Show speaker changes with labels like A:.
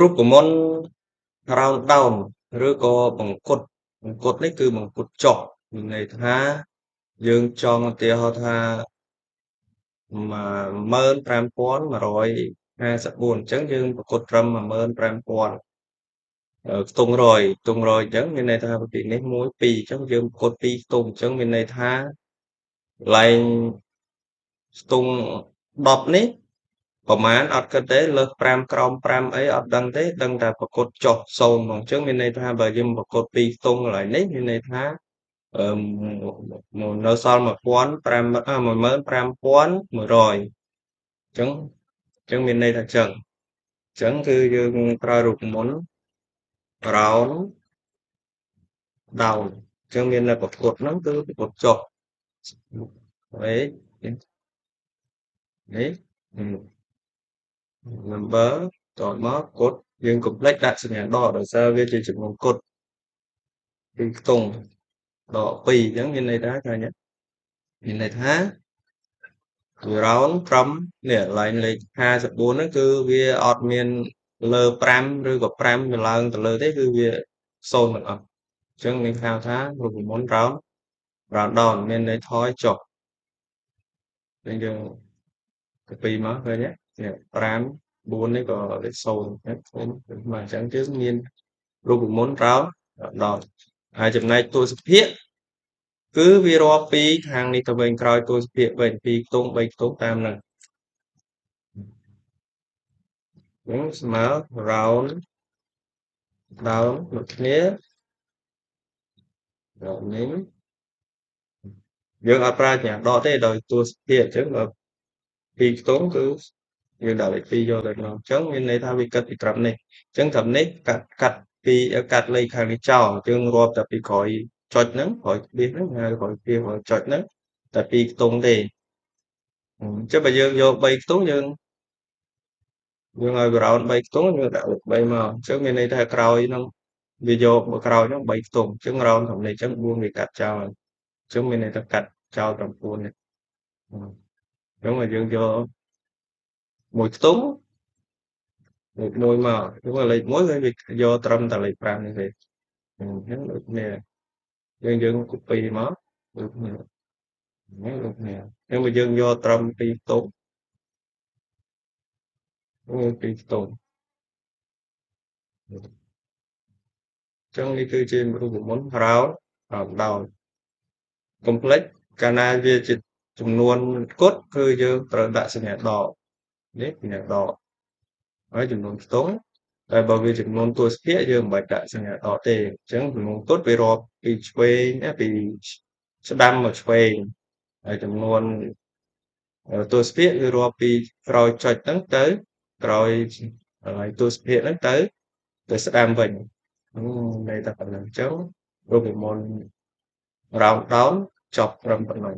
A: រូបមន្ត round down ឬក៏បង្កត់នេះគឺបង្កត់ចុះមានន័យថាយើងចង់ឧទាហរណ៍ថា15154អញ្ចឹងយើងបង្កត់ត្រឹម15000ខ្ទង់100អញ្ចឹងមានន័យថាពីនេះ1 2អញ្ចឹងយើងបង្កត់2ខ្ទង់អញ្ចឹងមានន័យថាកន្លែងខ្ទង់10នេះប្រមាណអត់គិតទេលើស5ក្រោម5អីអត់ដឹងទេដឹងតែប្រកួតចុះ0ហ្មងអញ្ចឹងមានន័យថាបើយើងប្រកួត2ខ្ទង់កន្លែងនេះមានន័យថាអឺនៅសល់15100អញ្ចឹងមានន័យថាចឹងអញ្ចឹងគឺយើងប្រើរូបមន្ត round down អញ្ចឹងមាននៅប្រកួតហ្នឹងគឺប្រកួតចុះនេះនេះ number តមកកត់យើងកុំភ្លេចដាក់សញ្ញាដកដោយសារវាជាចំនួនគត់ពីខ្ទង់ដក2អញ្ចឹងមានន័យថាឃើញទេមានន័យថា round ត្រឹមនេះកន្លែងលេខ54ហ្នឹងគឺវាអត់មានលើ5ឬក៏5វាឡើងទៅលើទេគឺវា0ទាំងអស់អញ្ចឹងមានហៅថារូបមន្ត round down មានន័យថយចុះអញ្ចឹងយើងពីមកឃើញទេនេះ5 4នេះក៏លេខ0ណាមកអញ្ចឹងយើងមានរូបមន្ត round down ហើយចំណែកទស្សភាគគឺវារាប់ពីខាងនេះទៅវិញក្រោយទស្សភាគវិញ2ខ្ទង់3ខ្ទង់តាមហ្នឹងហ្នឹងស្មើ round down ដូចគ្នាដល់នេះយើងអត់ប្រើយ៉ាងដកទេដោយទស្សភាគអញ្ចឹងដល់2ខ្ទង់គឺយើងដាក់លេខ2យកទៅក្នុងអញ្ចឹងមានន័យថាវាគិតពីត្រឹមនេះអញ្ចឹងត្រឹមនេះកាត់លេខខាងនេះចោលយើងរាប់តែពីក្រោយចុចហ្នឹងក្រោយគ្រាសហ្នឹងហើយក្រោយគ្រាសក្រោយចុចហ្នឹងតែ2ខ្ទង់ទេអញ្ចឹងបើយើងយក3ខ្ទង់យើងឲ្យ round 3ខ្ទង់យើងដាក់លេខ3មកអញ្ចឹងមានន័យថាក្រោយហ្នឹងវាយកមកក្រោយហ្នឹង3ខ្ទង់អញ្ចឹង round ត្រឹមនេះអញ្ចឹង4វាកាត់ចោលអញ្ចឹងមានន័យថាកាត់ចោល9នេះអញ្ចឹងមកយើងយកមួយខ្ទង់លេខ1មកគឺលេខ1គឺវាយកត្រឹមតែលេខ5នេះទេអញ្ចឹងដូចគ្នាយើង copy មកដូចគ្នាហ្នឹងដូចគ្នាអញ្ចឹងបើយើងយកត្រឹម2ខ្ទង់2ខ្ទង់អញ្ចឹងនេះគឺជារូបមន្ត round down កុំភ្លេចកាលណាវាជាចំនួនគត់គឺយើងត្រូវដាក់សញ្ញាដកនេះសញ្ញាដកហើយចំនួនខ្ទង់តែបើវាចំនួនទស្សភាគយើងមិនបាច់ដាក់សញ្ញាដកទេអញ្ចឹងចំនួនគត់វារាប់ពីឆ្វេងពីស្ដាំមកឆ្វេងហើយចំនួនទស្សភាគគឺរាប់ពីក្រោយចុចហ្នឹងទៅក្រោយហើយទស្សភាគហ្នឹងទៅស្ដាំវិញន័យតែប៉ុណ្្នឹងអញ្ចឹងរូបមន្ត round down ចប់ត្រឹមប៉ុណ្្នឹង